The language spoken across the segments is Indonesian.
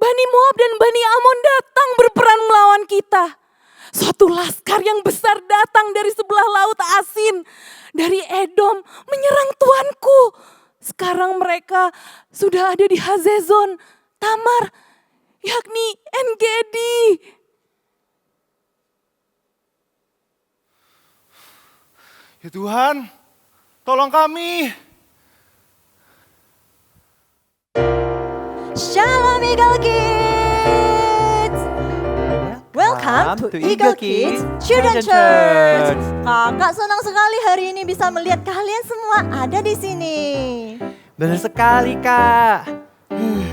Bani Moab dan Bani Amon datang berperang melawan kita. Suatu laskar yang besar datang dari sebelah laut Asin, dari Edom menyerang tuanku. Sekarang mereka sudah ada di Hazezon, Tamar, yakni En-Gedi. Ya Tuhan, tolong kami. Shalom Eagle Kids! Welcome to Eagle Kids Children Church. Kakak senang sekali hari ini bisa melihat kalian semua ada di sini. Benar sekali Kak.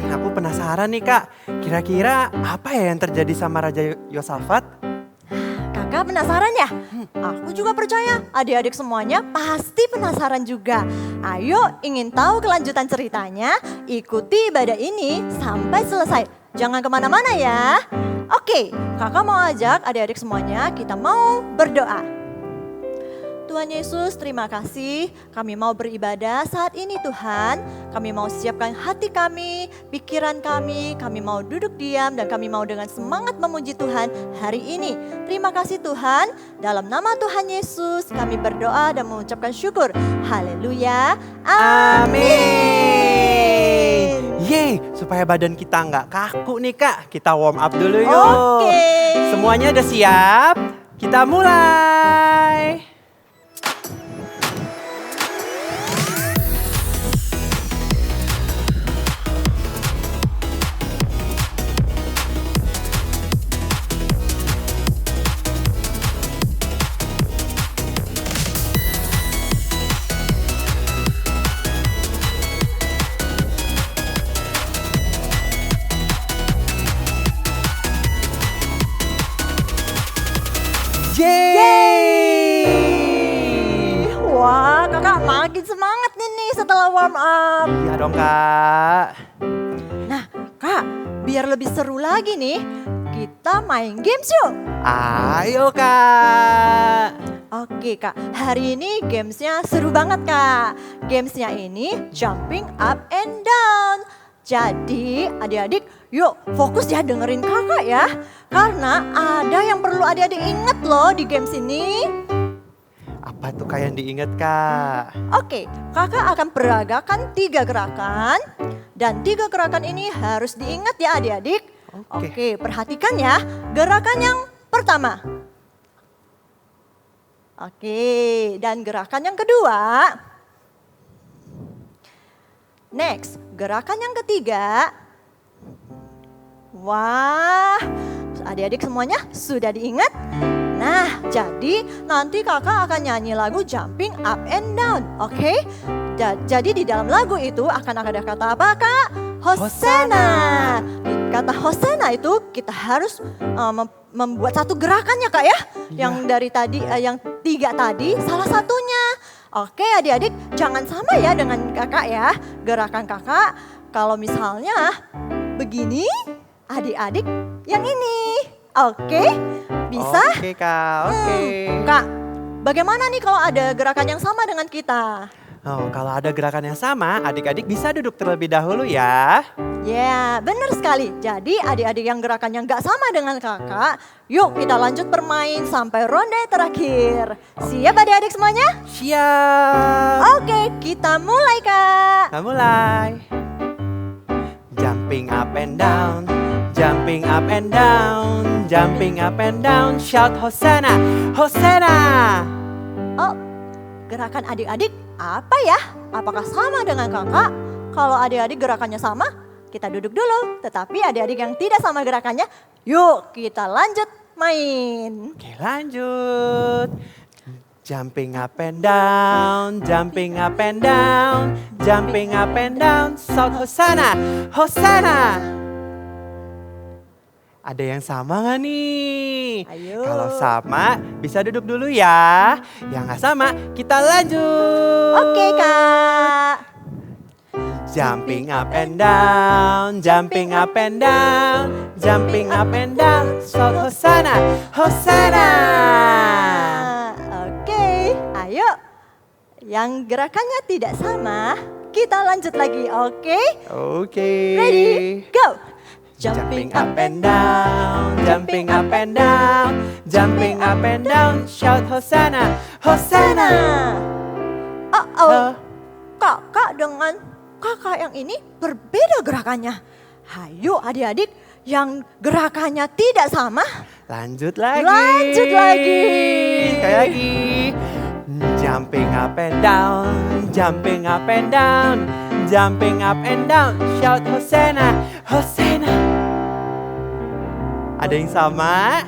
Aku penasaran nih Kak, kira-kira apa ya yang terjadi sama Raja Yosafat? Kakak penasaran ya? Aku juga percaya adik-adik semuanya pasti penasaran juga. Ayo ingin tahu kelanjutan ceritanya? Ikuti ibadah ini sampai selesai. Jangan kemana-mana ya. Oke, kakak mau ajak adik-adik semuanya kita mau berdoa. Tuhan Yesus, terima kasih. Kami mau beribadah saat ini Tuhan. Kami mau siapkan hati kami, pikiran kami mau duduk diam dan kami mau dengan semangat memuji Tuhan hari ini. Terima kasih Tuhan. Dalam nama Tuhan Yesus kami berdoa dan mengucapkan syukur. Haleluya. Amin. Yeay, supaya badan kita nggak kaku nih Kak, kita warm up dulu yuk. Oke. Semuanya udah siap? Kita mulai. Yeay! Wah, kakak makin semangat nih setelah warm up. Iya dong Kak. Nah, Kak, biar lebih seru lagi nih, kita main games yuk. Ayo Kak. Oke Kak, hari ini gamesnya seru banget Kak. Gamesnya ini jumping up and down. Jadi adik-adik yuk fokus ya dengerin kakak ya. Karena ada yang perlu adik-adik inget loh di games ini. Apa tuh Kak yang diinget Kak? Oke, kakak akan peragakan 3 gerakan. Dan 3 gerakan ini harus diingat ya adik-adik. Oke, perhatikan ya. Gerakan yang pertama. Oke, dan gerakan yang kedua. Next, gerakan yang ketiga. Wah, adik-adik semuanya sudah diingat? Nah, jadi nanti kakak akan nyanyi lagu Jumping Up and Down, oke? Jadi di dalam lagu itu akan ada kata apa Kak? Hosana. Kata Hosana itu kita harus membuat satu gerakannya Kak ya. Yang dari tadi, yang 3 tadi salah satunya. Oke adik-adik jangan sama ya dengan kakak ya. Gerakan kakak kalau misalnya begini, adik-adik yang ini. Oke, bisa? Oke Kak, oke. Kak, bagaimana nih kalau ada gerakan yang sama dengan kita? Oh, kalau ada gerakan yang sama, adik-adik bisa duduk terlebih dahulu ya. Ya, benar sekali. Jadi adik-adik yang gerakannya nggak sama dengan kakak, yuk kita lanjut bermain sampai ronde terakhir. Siap adik-adik semuanya? Siap. Oke, kita mulai Kak. Kita mulai. Jumping up and down, jumping up and down, jumping up and down, shout Hosanna, Hosanna. Oh, gerakan adik-adik apa ya? Apakah sama dengan kakak? Kalau adik-adik gerakannya sama, kita duduk dulu. Tetapi adik-adik yang tidak sama gerakannya, yuk kita lanjut main. Oke lanjut. Jumping up and down, jumping up and down, jumping up and down, shout Hosanna, Hosanna. Ada yang sama gak nih? Ayo. Kalau sama bisa duduk dulu ya. Yang gak sama kita lanjut. Oke Kak. Jumping up and down, jumping up and down, jumping up and down, shout Hosanna, Hosanna. Oke, ayo. Yang gerakannya tidak sama, kita lanjut lagi, oke? Oke. Ready, go. Jumping up and down, jumping up and down, jumping up and down, shout Hosanna, Hosanna. Oh, kakak dengan kakak yang ini berbeda gerakannya. Hayo adik-adik yang gerakannya tidak sama. Lanjut lagi. Lanjut lagi. Sekali lagi. Jumping up and down, jumping up and down, jumping up and down, shout Hosanna, Hosanna. Ada yang sama?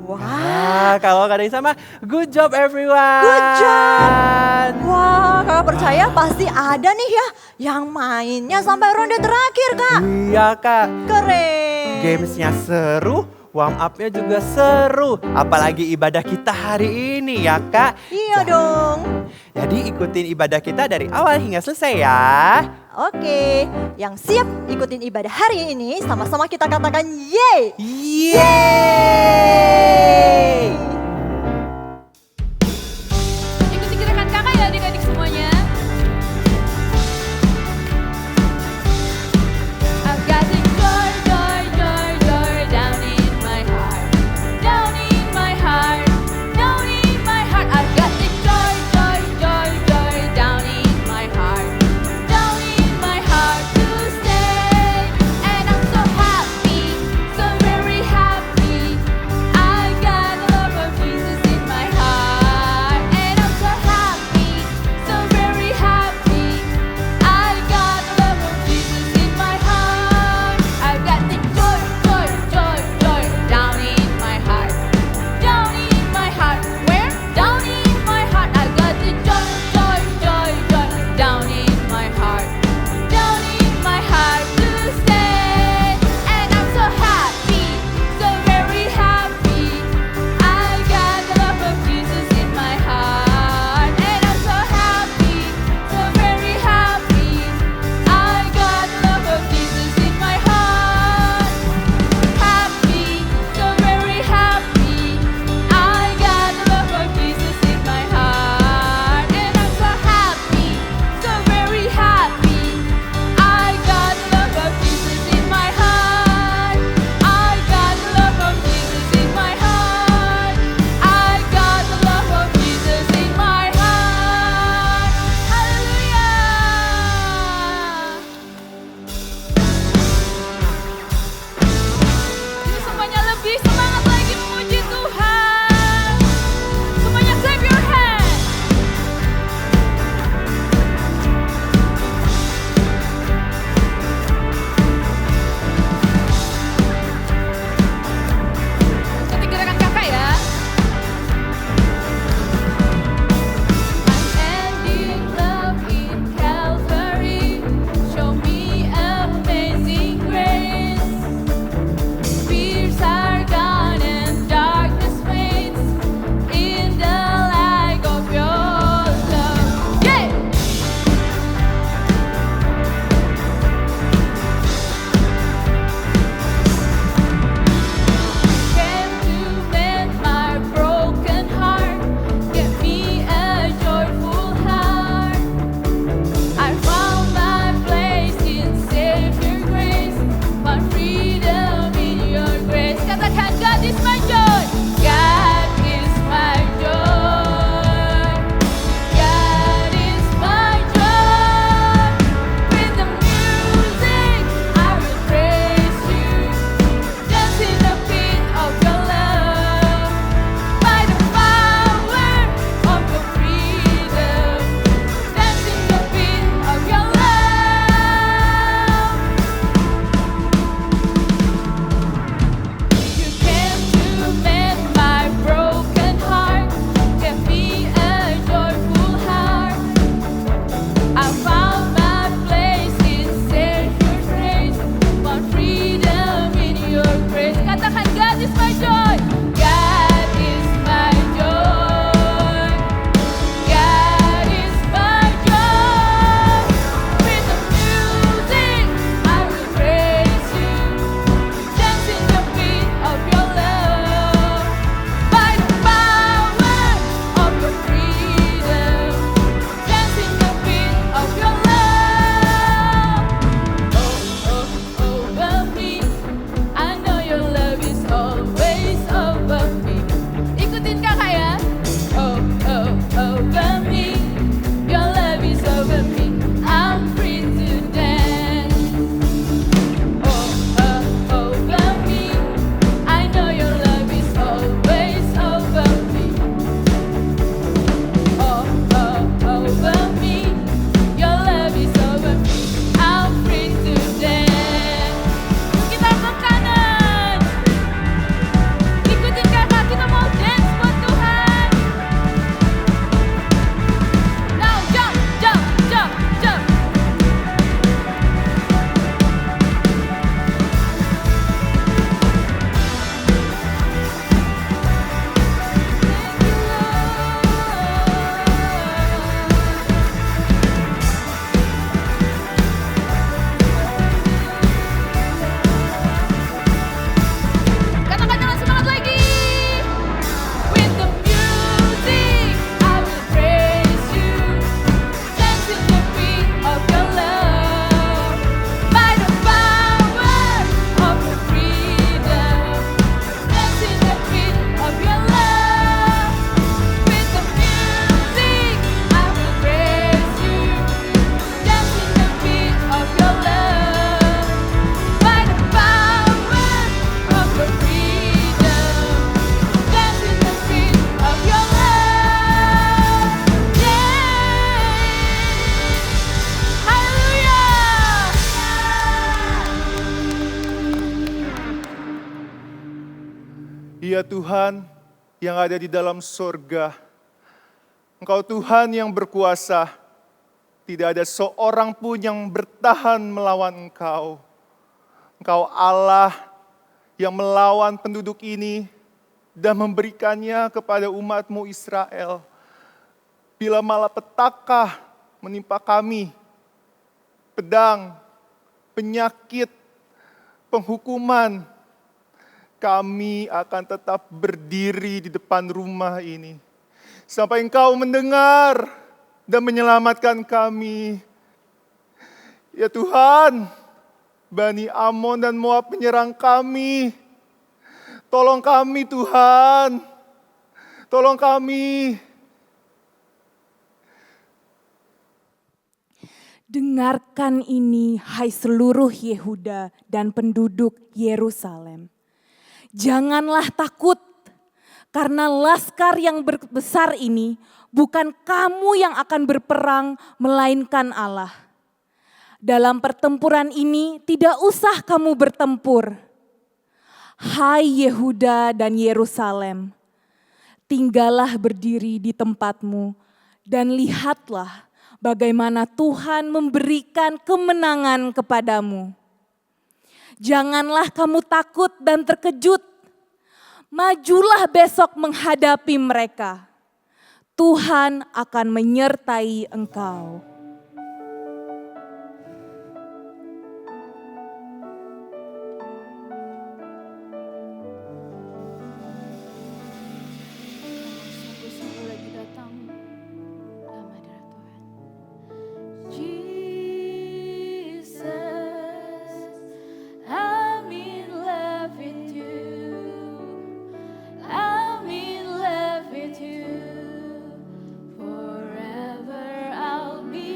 Wah, Kalau nggak ada yang sama, good job everyone. good job. Wah, kakak percaya pasti ada nih ya yang mainnya sampai ronde terakhir, Kak. Iya kak, Keren. gamesnya seru, warm upnya juga seru. Apalagi ibadah kita hari ini ya kak. Iya dong. Jadi ikutin ibadah kita dari awal hingga selesai ya. Oke, yang siap ikutin ibadah hari ini sama-sama kita katakan yeay. Yeay! Ikuti gerakan kakak ya adik-adik semuanya. I've got the joy, joy, joy, joy down in my heart. Down in my heart, down in my heart. I've got the joy, joy, joy, joy down in my heart. Down in my heart to stay. And I'm so happy, so very happy. I got the love of Jesus in my heart. And I'm so happy, so very happy. I got the love of Jesus in my heart. I've got the joy, joy, joy, joy down in my heart. Down in my heart. Where? Down in my heart. I got the joy, joy, joy, joy down in my heart. Down in my heart to stay. And I'm so happy, so very happy. I got the love of Jesus in my heart. And I'm so happy, so very happy. I got the love of Jesus in my heart. Happy, so very happy. I got the love of Jesus in my heart. And I'm so happy, so very happy. I got the love of Jesus in my heart. I got the love of Jesus in my heart. I got the love of Jesus in my heart. Haleluya. Yuk semuanya lebih semangat lagi memuji Tuhan. Semuanya clap your hands. Ikuti gerakan kakak ya. Unending love in Calvary, show me amazing grace. Fears are gone and darkness fades in the light of your love. Yeah! Came to mend my broken heart, give me a joyful heart. I found my place in Savior grace, my freedom in your grace. Katakan, God is my joy. God is my joy. God is my joy. With the music, I will praise you. Dance in the beat of your love. By the power of your freedom. Dance in the beat of your love. You came to mend my broken heart. Give me a joyful heart. I found my place in Savior's grace. Found freedom in your grace. Katakan, God is my joy. God is my joy. God is my joy. With the music, I will praise you. Dance in the beat of your love. By the power of your freedom. Dance in the beat of your love. Oh, oh, over me. Ya Tuhan yang ada di dalam sorga, Engkau Tuhan yang berkuasa, tidak ada seorang pun yang bertahan melawan Engkau. Engkau Allah yang melawan penduduk ini dan memberikannya kepada umat-Mu Israel. Bila malapetaka menimpa kami, pedang, penyakit, penghukuman, kami akan tetap berdiri di depan rumah ini. Sampai Engkau mendengar dan menyelamatkan kami. Ya Tuhan, Bani Amon dan Moab menyerang kami. Tolong kami Tuhan, tolong kami. Dengarkan ini, hai seluruh Yehuda dan penduduk Yerusalem. Janganlah takut, karena laskar yang besar ini bukan kamu yang akan berperang, melainkan Allah. Dalam pertempuran ini tidak usah kamu bertempur. Hai Yehuda dan Yerusalem, tinggallah berdiri di tempatmu dan lihatlah bagaimana Tuhan memberikan kemenangan kepadamu. Janganlah kamu takut dan terkejut. Majulah besok menghadapi mereka. Tuhan akan menyertai engkau. Sungguh-sungguh lagi datang dalam hadirat Tuhan. Jesus, I'm in love with you. I'm in love with you. Forever I'll be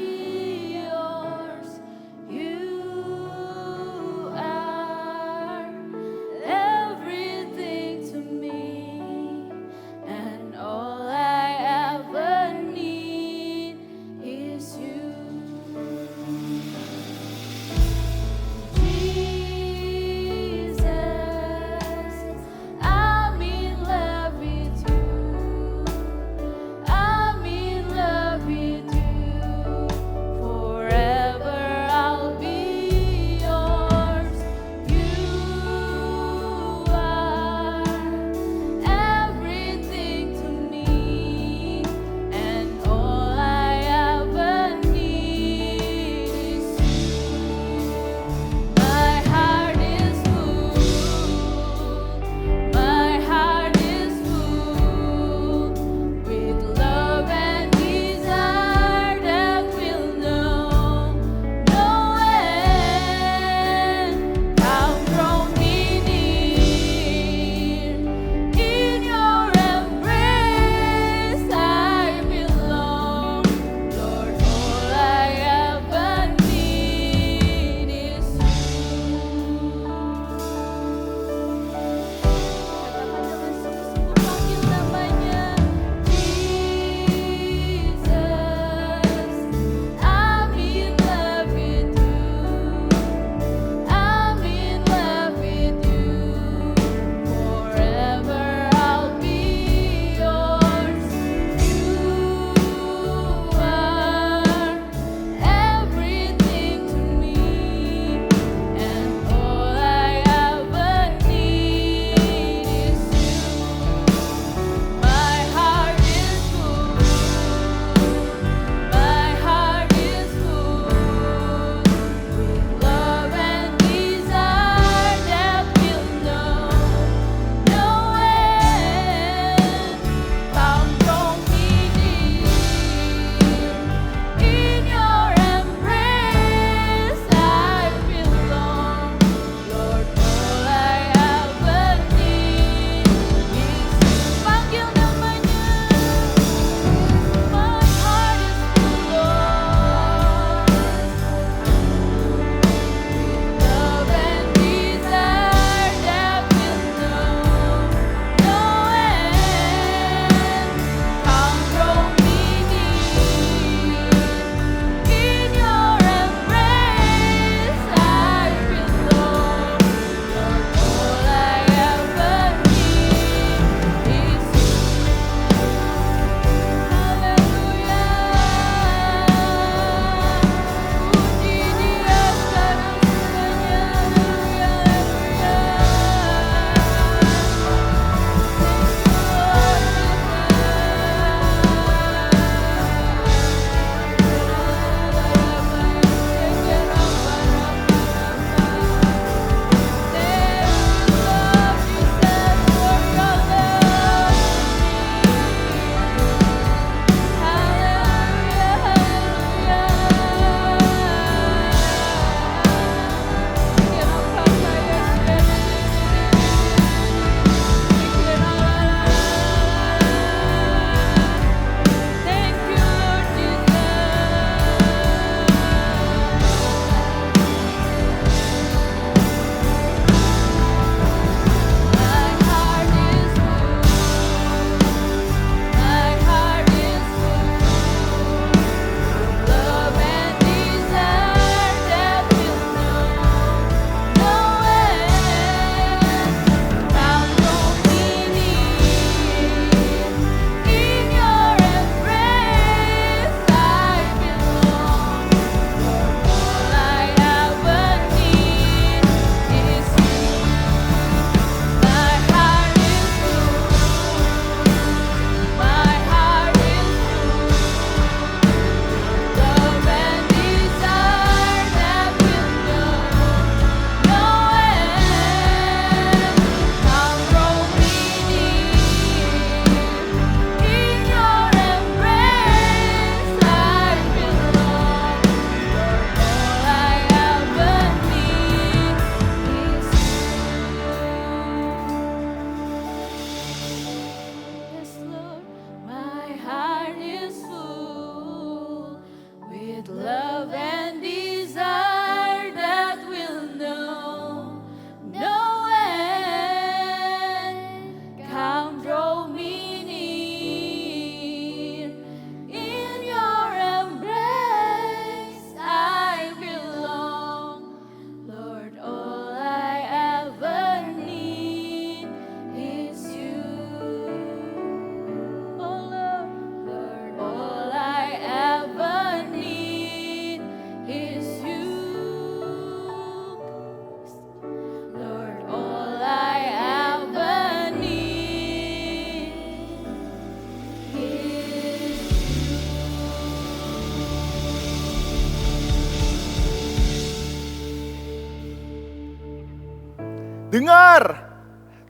dengar,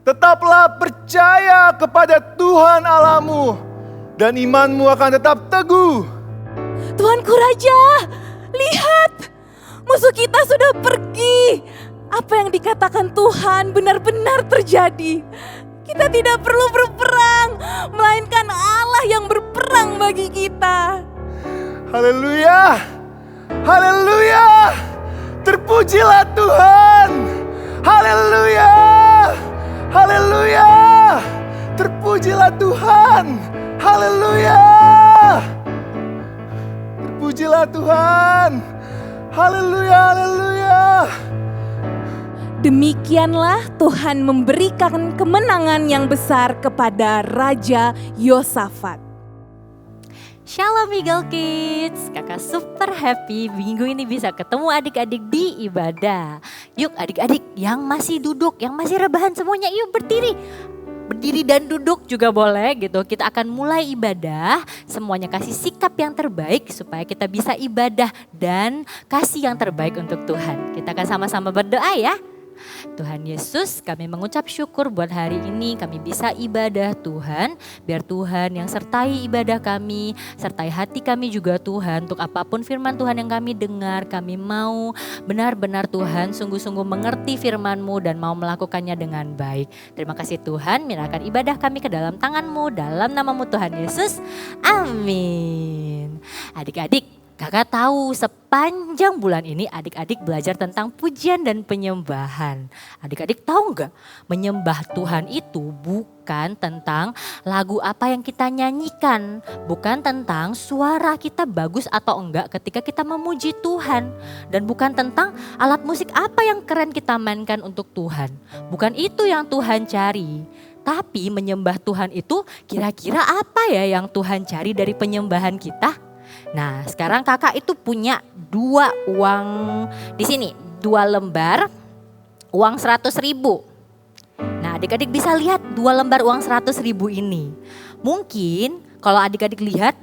tetaplah percaya kepada Tuhan Allahmu dan imanmu akan tetap teguh. Tuanku Raja, lihat, musuh kita sudah pergi. Apa yang dikatakan Tuhan benar-benar terjadi. Kita tidak perlu berperang, melainkan Allah yang berperang bagi kita. Haleluya, haleluya, terpujilah Tuhan. Haleluya, haleluya, terpujilah Tuhan. Haleluya, terpujilah Tuhan. Haleluya, haleluya. Demikianlah Tuhan memberikan kemenangan yang besar kepada Raja Yosafat. Shalom Eagle Kids, kakak super happy minggu ini bisa ketemu adik-adik di ibadah. Yuk adik-adik yang masih duduk, yang masih rebahan semuanya yuk berdiri. Berdiri dan duduk juga boleh gitu. Kita akan mulai ibadah, semuanya kasih sikap yang terbaik supaya kita bisa ibadah dan kasih yang terbaik untuk Tuhan. Kita akan sama-sama berdoa ya. Tuhan Yesus, kami mengucap syukur buat hari ini kami bisa ibadah Tuhan. Biar Tuhan yang sertai ibadah kami, sertai hati kami juga Tuhan. Untuk apapun firman Tuhan yang kami dengar, kami mau benar-benar Tuhan sungguh-sungguh mengerti firman-Mu dan mau melakukannya dengan baik. Terima kasih Tuhan, menyerahkan ibadah kami ke dalam tangan-Mu, dalam nama-Mu Tuhan Yesus. Amin. Adik-adik, kakak tahu sepanjang bulan ini adik-adik belajar tentang pujian dan penyembahan. Adik-adik tahu nggak? Menyembah Tuhan itu bukan tentang lagu apa yang kita nyanyikan. Bukan tentang suara kita bagus atau enggak ketika kita memuji Tuhan. Dan bukan tentang alat musik apa yang keren kita mainkan untuk Tuhan. Bukan itu yang Tuhan cari. Tapi menyembah Tuhan itu kira-kira apa ya yang Tuhan cari dari penyembahan kita? Nah, sekarang kakak itu punya 2 uang di sini, 2 lembar uang 100.000. Nah, adik-adik bisa lihat 2 lembar uang 100.000 ini. Mungkin kalau adik-adik lihat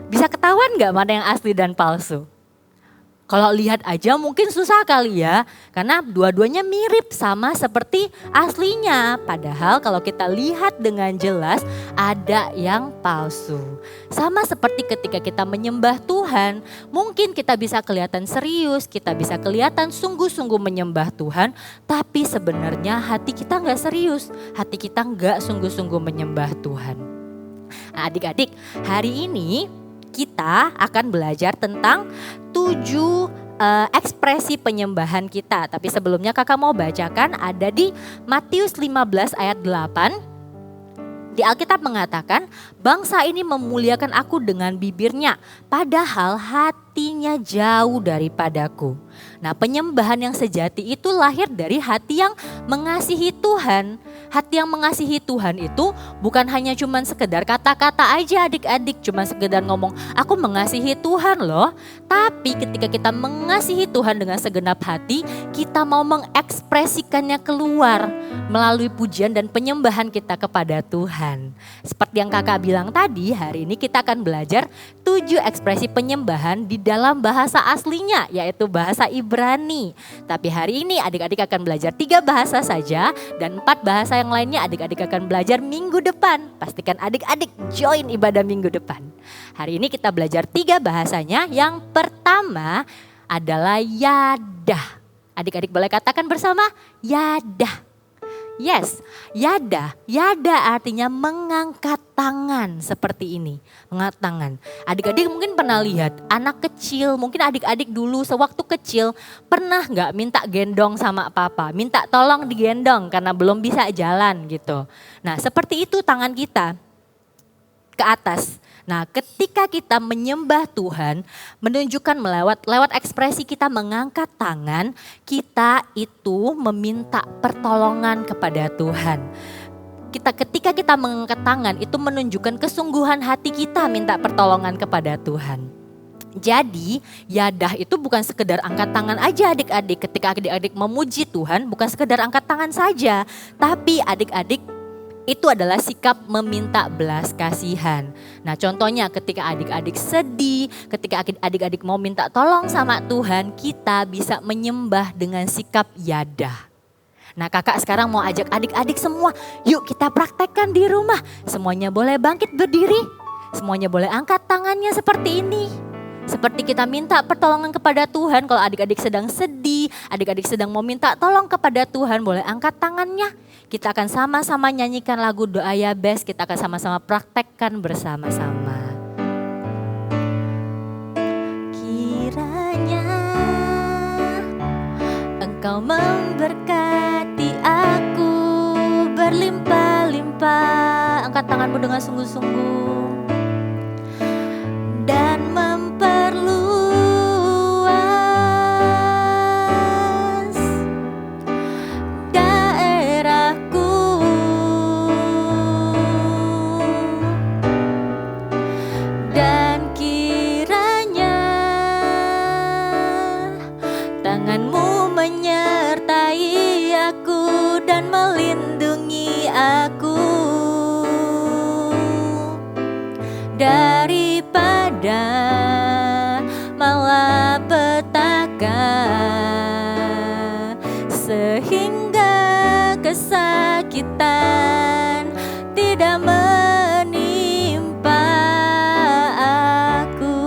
bisa ketahuan nggak mana yang asli dan palsu? Kalau lihat aja mungkin susah kali ya, karena dua-duanya mirip sama seperti aslinya. Padahal kalau kita lihat dengan jelas ada yang palsu. Sama seperti ketika kita menyembah Tuhan, mungkin kita bisa kelihatan serius, kita bisa kelihatan sungguh-sungguh menyembah Tuhan. Tapi sebenarnya hati kita nggak serius, hati kita nggak sungguh-sungguh menyembah Tuhan. Nah, adik-adik, hari ini kita akan belajar tentang 7 ekspresi penyembahan kita. Tapi sebelumnya kakak mau bacakan ada di Matius 15 ayat 8. Di Alkitab mengatakan, bangsa ini memuliakan aku dengan bibirnya, padahal hatinya jauh daripadaku. Nah, penyembahan yang sejati itu lahir dari hati yang mengasihi Tuhan. Hati yang mengasihi Tuhan itu bukan hanya cuman sekedar kata-kata aja adik-adik, cuma sekedar ngomong, aku mengasihi Tuhan loh. Tapi ketika kita mengasihi Tuhan dengan segenap hati, kita mau mengekspresikannya keluar melalui pujian dan penyembahan kita kepada Tuhan. Seperti yang kakak bilang tadi, hari ini kita akan belajar 7 ekspresi penyembahan di dalam bahasa aslinya, yaitu bahasa Ibrani. Tapi hari ini adik-adik akan belajar 3 bahasa saja dan 4 bahasa yang lainnya adik-adik akan belajar minggu depan. Pastikan adik-adik join ibadah minggu depan. Hari ini kita belajar 3 bahasanya. Yang pertama adalah yadah. Adik-adik boleh katakan bersama, yadah. Yes, yada. Yada artinya mengangkat tangan seperti ini. Mengangkat tangan. Adik-adik mungkin pernah lihat anak kecil, mungkin adik-adik dulu sewaktu kecil pernah gak minta gendong sama papa. Minta tolong digendong karena belum bisa jalan gitu. Nah, seperti itu tangan kita ke atas. Nah, ketika kita menyembah Tuhan, menunjukkan lewat ekspresi kita mengangkat tangan, kita itu meminta pertolongan kepada Tuhan. Ketika kita mengangkat tangan, itu menunjukkan kesungguhan hati kita minta pertolongan kepada Tuhan. Jadi, yadah itu bukan sekedar angkat tangan aja adik-adik. Ketika adik-adik memuji Tuhan, bukan sekedar angkat tangan saja, tapi adik-adik itu adalah sikap meminta belas kasihan. Nah, contohnya ketika adik-adik sedih, ketika adik-adik mau minta tolong sama Tuhan, kita bisa menyembah dengan sikap yadah. Nah kakak sekarang mau ajak adik-adik semua, yuk kita praktekkan di rumah. Semuanya boleh bangkit berdiri, semuanya boleh angkat tangannya seperti ini. Seperti kita minta pertolongan kepada Tuhan. Kalau adik-adik sedang sedih, adik-adik sedang mau minta tolong kepada Tuhan, boleh angkat tangannya. Kita akan sama-sama nyanyikan lagu doa Yabes, kita akan sama-sama praktekkan bersama-sama. Kiranya Engkau memberkati aku berlimpah-limpah. Angkat tanganmu dengan sungguh-sungguh. Dan memperluas daerahku. Dan kiranya tanganmu menyertai aku dan melindungi aku daripada malapetaka, sehingga kesakitan tidak menimpa aku.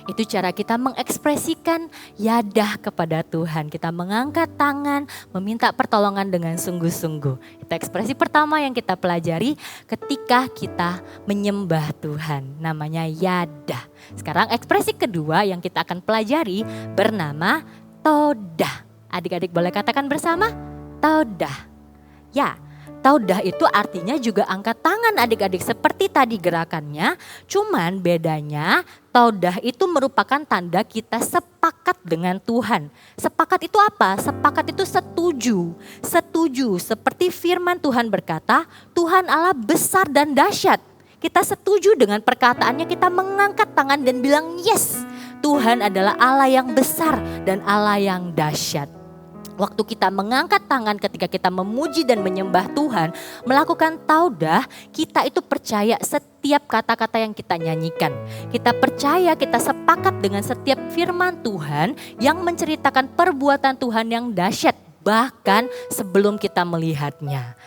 Itu cara kita mengekspresikan yadah kepada Tuhan. Kita mengangkat tangan, meminta pertolongan dengan sungguh-sungguh. Itu ekspresi pertama yang kita pelajari ketika kita menyembah Tuhan. Namanya yadah. Sekarang ekspresi kedua yang kita akan pelajari bernama todah. Adik-adik boleh katakan bersama, todah. Ya, todah itu artinya juga angkat tangan adik-adik seperti tadi gerakannya. Cuman bedanya todah itu merupakan tanda kita sepakat dengan Tuhan. Sepakat itu apa? Sepakat itu setuju. Setuju seperti firman Tuhan berkata, Tuhan Allah besar dan dahsyat. Kita setuju dengan perkataannya, kita mengangkat tangan dan bilang yes. Tuhan adalah Allah yang besar dan Allah yang dahsyat. Waktu kita mengangkat tangan ketika kita memuji dan menyembah Tuhan, melakukan taudah, kita itu percaya setiap kata-kata yang kita nyanyikan. Kita percaya, kita sepakat dengan setiap firman Tuhan yang menceritakan perbuatan Tuhan yang dahsyat, bahkan sebelum kita melihatnya.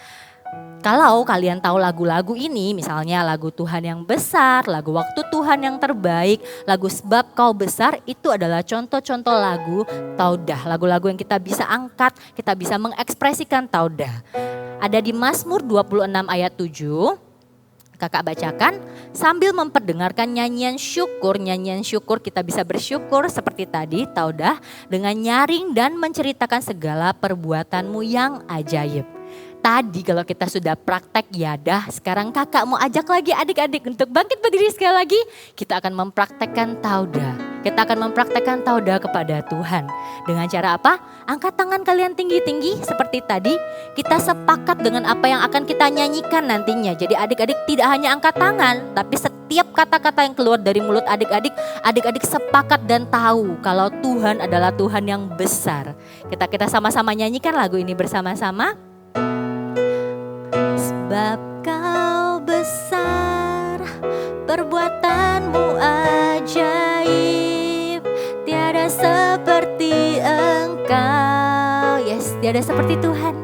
Kalau kalian tahu lagu-lagu ini, misalnya lagu Tuhan yang besar, lagu Waktu Tuhan yang terbaik, lagu Sebab Kau Besar, itu adalah contoh-contoh lagu taudah. Lagu-lagu yang kita bisa angkat, kita bisa mengekspresikan taudah. Ada di Mazmur 26 ayat 7, kakak bacakan, sambil memperdengarkan nyanyian syukur kita bisa bersyukur seperti tadi taudah dengan nyaring dan menceritakan segala perbuatanmu yang ajaib. Tadi kalau kita sudah praktek yadah, sekarang kakak mau ajak lagi adik-adik untuk bangkit berdiri sekali lagi. Kita akan mempraktekkan taudah. Kita akan mempraktekkan taudah kepada Tuhan. Dengan cara apa? Angkat tangan kalian tinggi-tinggi seperti tadi. Kita sepakat dengan apa yang akan kita nyanyikan nantinya. Jadi adik-adik tidak hanya angkat tangan, tapi setiap kata-kata yang keluar dari mulut adik-adik, adik-adik sepakat dan tahu kalau Tuhan adalah Tuhan yang besar. Kita sama-sama nyanyikan lagu ini bersama-sama. Sebab Kau besar, perbuatanmu ajaib, tiada seperti Engkau. Yes, tiada seperti Tuhan,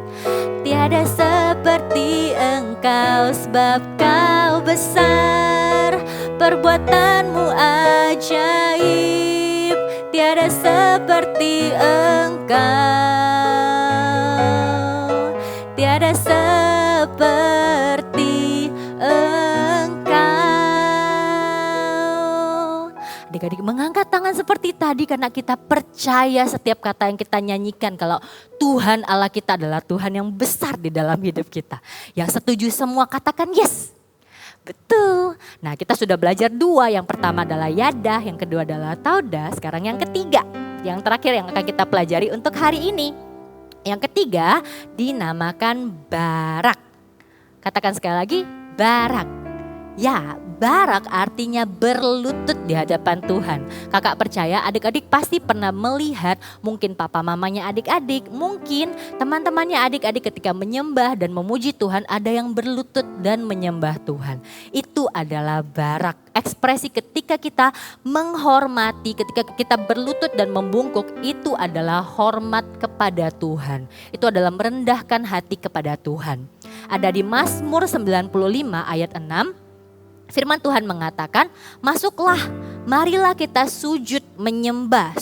tiada seperti Engkau. Sebab Kau besar, perbuatanmu ajaib, tiada seperti Engkau, tiada seperti Engkau. Adik-adik mengangkat tangan seperti tadi karena kita percaya setiap kata yang kita nyanyikan kalau Tuhan Allah kita adalah Tuhan yang besar di dalam hidup kita. Yang setuju semua katakan yes. Betul. Nah kita sudah belajar dua, yang pertama adalah yadah, yang kedua adalah taudah. Sekarang yang ketiga, yang terakhir yang akan kita pelajari untuk hari ini. Yang ketiga dinamakan barak. Katakan sekali lagi, barak. Ya, barak artinya berlutut di hadapan Tuhan. Kakak percaya adik-adik pasti pernah melihat mungkin papa mamanya adik-adik, mungkin teman-temannya adik-adik ketika menyembah dan memuji Tuhan ada yang berlutut dan menyembah Tuhan. Itu adalah barak, ekspresi ketika kita menghormati, ketika kita berlutut dan membungkuk, itu adalah hormat kepada Tuhan. Itu adalah merendahkan hati kepada Tuhan. Ada di Mazmur 95 ayat 6. Firman Tuhan mengatakan, masuklah, marilah kita sujud menyembah,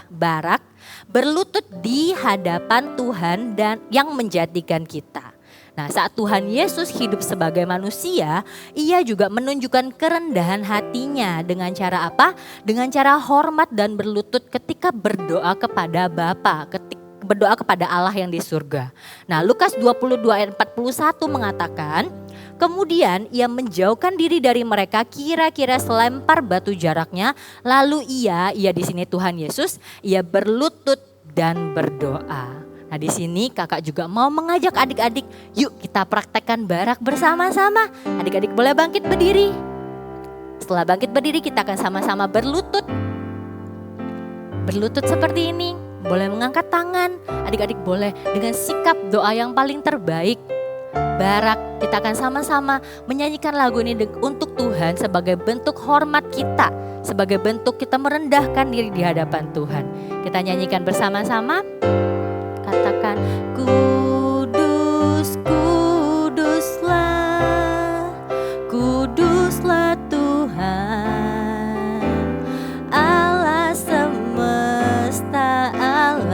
barak, berlutut di hadapan Tuhan dan yang menjadikan kita. Nah, saat Tuhan Yesus hidup sebagai manusia, ia juga menunjukkan kerendahan hatinya dengan cara apa? Dengan cara hormat dan berlutut ketika berdoa kepada Bapa, berdoa kepada Allah yang di surga. Nah, Lukas 22 ayat 41 mengatakan, kemudian ia menjauhkan diri dari mereka kira-kira selempar batu jaraknya. Lalu ia di sini Tuhan Yesus, ia berlutut dan berdoa. Nah, di sini kakak juga mau mengajak adik-adik, yuk kita praktekkan barak bersama-sama. Adik-adik boleh bangkit berdiri. Setelah bangkit berdiri kita akan sama-sama berlutut. Berlutut seperti ini. Boleh mengangkat tangan, adik-adik boleh dengan sikap doa yang paling terbaik. Barak, kita akan sama-sama menyanyikan lagu ini untuk Tuhan sebagai bentuk hormat kita, sebagai bentuk kita merendahkan diri di hadapan Tuhan. Kita nyanyikan bersama-sama, katakan, kudus, kuduslah, kuduslah Tuhan, Allah semesta alam,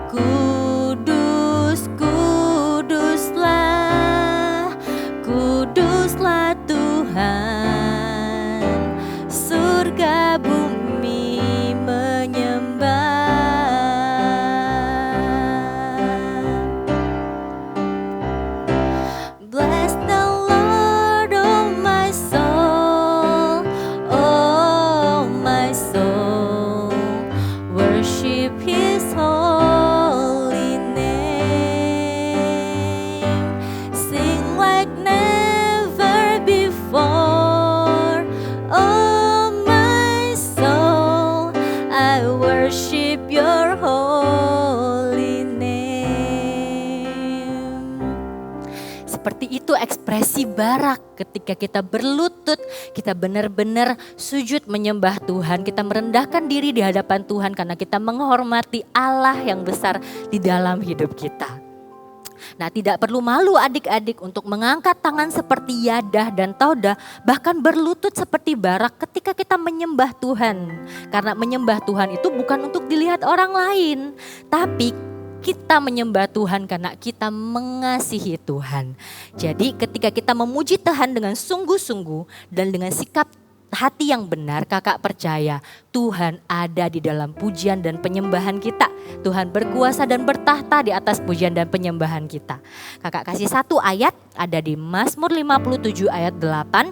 kudus, kuduslah, kuduslah Tuhan, surga bumi menyembah. Bless the Lord, oh my soul, oh my soul, worship His holy name, sing like never before, oh my soul, I worship your holy name. Seperti itu ekspresi barak ketika kita berlutut, kita benar-benar sujud menyembah Tuhan, kita merendahkan diri di hadapan Tuhan karena kita menghormati Allah yang besar di dalam hidup kita. Nah, tidak perlu malu adik-adik untuk mengangkat tangan seperti Yadah dan Taudah, bahkan berlutut seperti barak ketika kita menyembah Tuhan. Karena menyembah Tuhan itu bukan untuk dilihat orang lain, tapi kita menyembah Tuhan karena kita mengasihi Tuhan. Jadi ketika kita memuji Tuhan dengan sungguh-sungguh dan dengan sikap hati yang benar, kakak percaya Tuhan ada di dalam pujian dan penyembahan kita. Tuhan berkuasa dan bertahta di atas pujian dan penyembahan kita. Kakak kasih satu ayat, ada di Mazmur 57 ayat 8.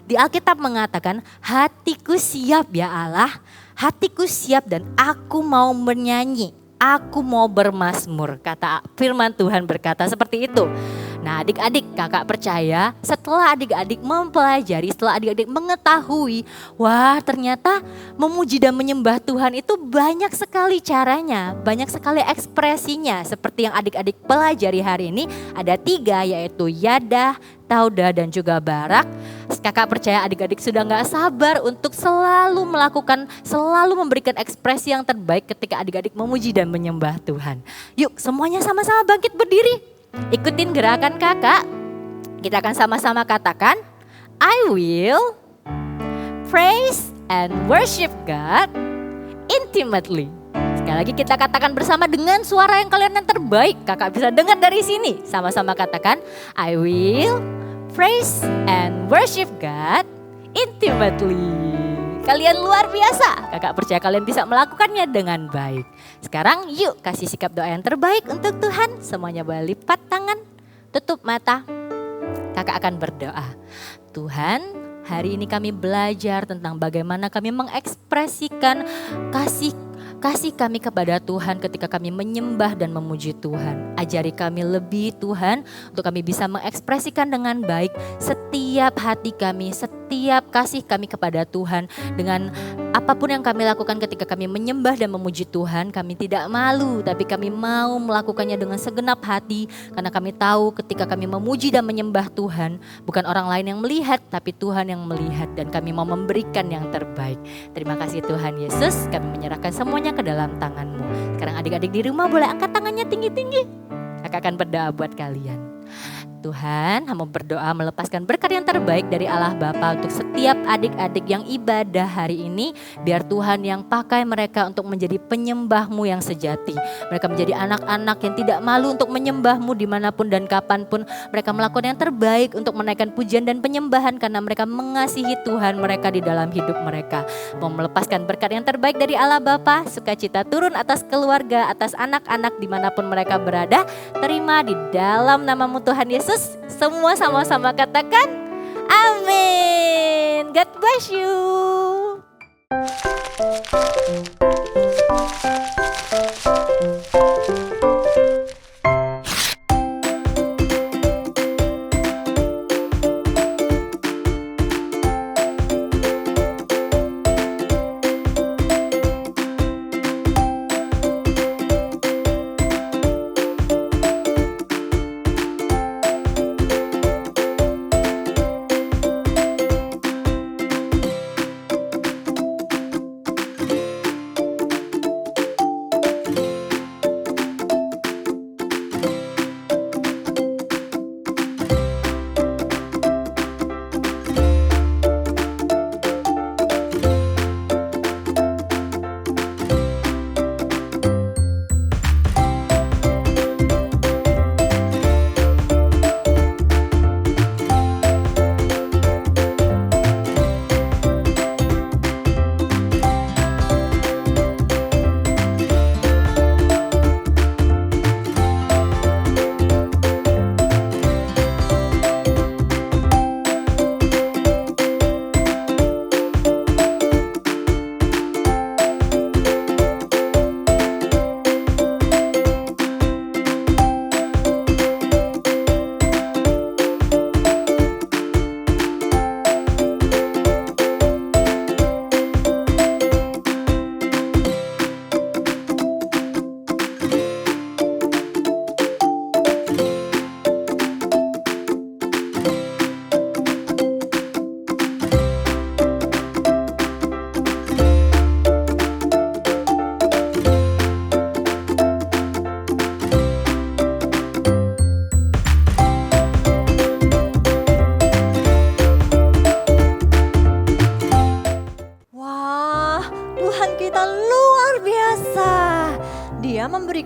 Di Alkitab mengatakan, hatiku siap ya Allah, hatiku siap dan aku mau bernyanyi. Aku mau bermazmur, kata firman Tuhan berkata seperti itu. Nah, adik-adik, kakak percaya setelah adik-adik mempelajari, setelah adik-adik mengetahui, wah ternyata memuji dan menyembah Tuhan itu banyak sekali caranya, banyak sekali ekspresinya. Seperti yang adik-adik pelajari hari ini, ada 3 yaitu Yadah, Taudah dan juga Barak. Kakak percaya adik-adik sudah gak sabar untuk selalu melakukan, selalu memberikan ekspresi yang terbaik ketika adik-adik memuji dan menyembah Tuhan. Yuk semuanya sama-sama bangkit berdiri. Ikutin gerakan kakak. Kita akan sama-sama katakan, I will praise and worship God intimately. Sekali lagi kita katakan bersama dengan suara yang kalian yang terbaik. Kakak bisa dengar dari sini. Sama-sama katakan, I will praise and worship God intimately. Kalian luar biasa. Kakak percaya kalian bisa melakukannya dengan baik. Sekarang yuk kasih sikap doa yang terbaik untuk Tuhan. Semuanya boleh lipat tangan, tutup mata. Kakak akan berdoa. Tuhan, hari ini kami belajar tentang bagaimana kami mengekspresikan kasih Kasih kami kepada Tuhan ketika kami menyembah dan memuji Tuhan. Ajari kami lebih Tuhan untuk kami bisa mengekspresikan dengan baik setiap hati kami, setiap kasih kami kepada Tuhan. Dengan apapun yang kami lakukan ketika kami menyembah dan memuji Tuhan, kami tidak malu, tapi kami mau melakukannya dengan segenap hati. Karena kami tahu ketika kami memuji dan menyembah Tuhan, bukan orang lain yang melihat, tapi Tuhan yang melihat. Dan kami mau memberikan yang terbaik. Terima kasih Tuhan Yesus, kami menyerahkan semuanya ke dalam tangan-Mu. Sekarang adik-adik di rumah boleh angkat tangannya tinggi-tinggi. Kakak akan berdoa buat kalian. Tuhan, hamba berdoa melepaskan berkat yang terbaik dari Allah Bapa untuk setiap adik-adik yang ibadah hari ini. Biar Tuhan yang pakai mereka untuk menjadi penyembah-Mu yang sejati. Mereka menjadi anak-anak yang tidak malu untuk menyembah-Mu dimanapun dan kapanpun. Mereka melakukan yang terbaik untuk menaikkan pujian dan penyembahan karena mereka mengasihi Tuhan mereka di dalam hidup mereka. Mau melepaskan berkat yang terbaik dari Allah Bapa, sukacita turun atas keluarga, atas anak-anak dimanapun mereka berada. Terima di dalam nama-Mu Tuhan Yesus. Semua sama-sama katakan amin. God bless you.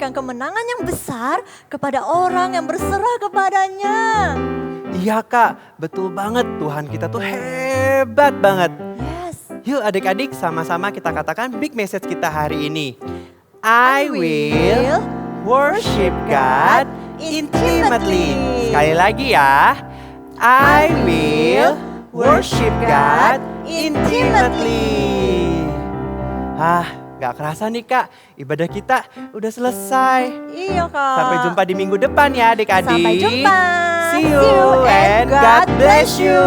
memberikan kemenangan yang besar kepada orang yang berserah kepadanya. Iya Kak, betul banget. Tuhan kita tuh hebat banget. Yes. Yuk adik-adik sama-sama kita katakan big message kita hari ini. I will worship God intimately. Sekali lagi ya. I will worship God intimately. Gak kerasa nih Kak, ibadah kita udah selesai. Iya Kak. Sampai jumpa di minggu depan ya adik-adik. Sampai jumpa. See you and God bless you.